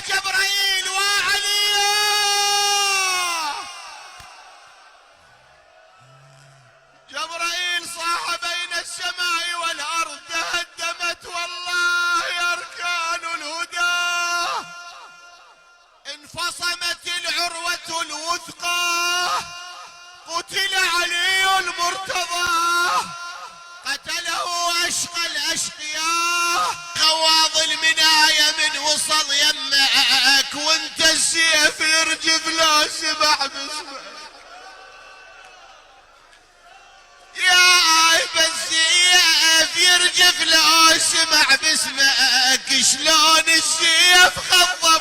جبرائيل وعلي. جبرائيل صاح بين السماء والأرض تهدمت والله أركان الهدى، انفصمت العروة الوثقى، قتل علي المرتضى، قتله أشقى الأشقياء. خواض المناية من وصل يمك وانت السيف يرجف لا سبح باسمك. يا عيب السيف يرجف لا سمع باسمك، شلون السيف خض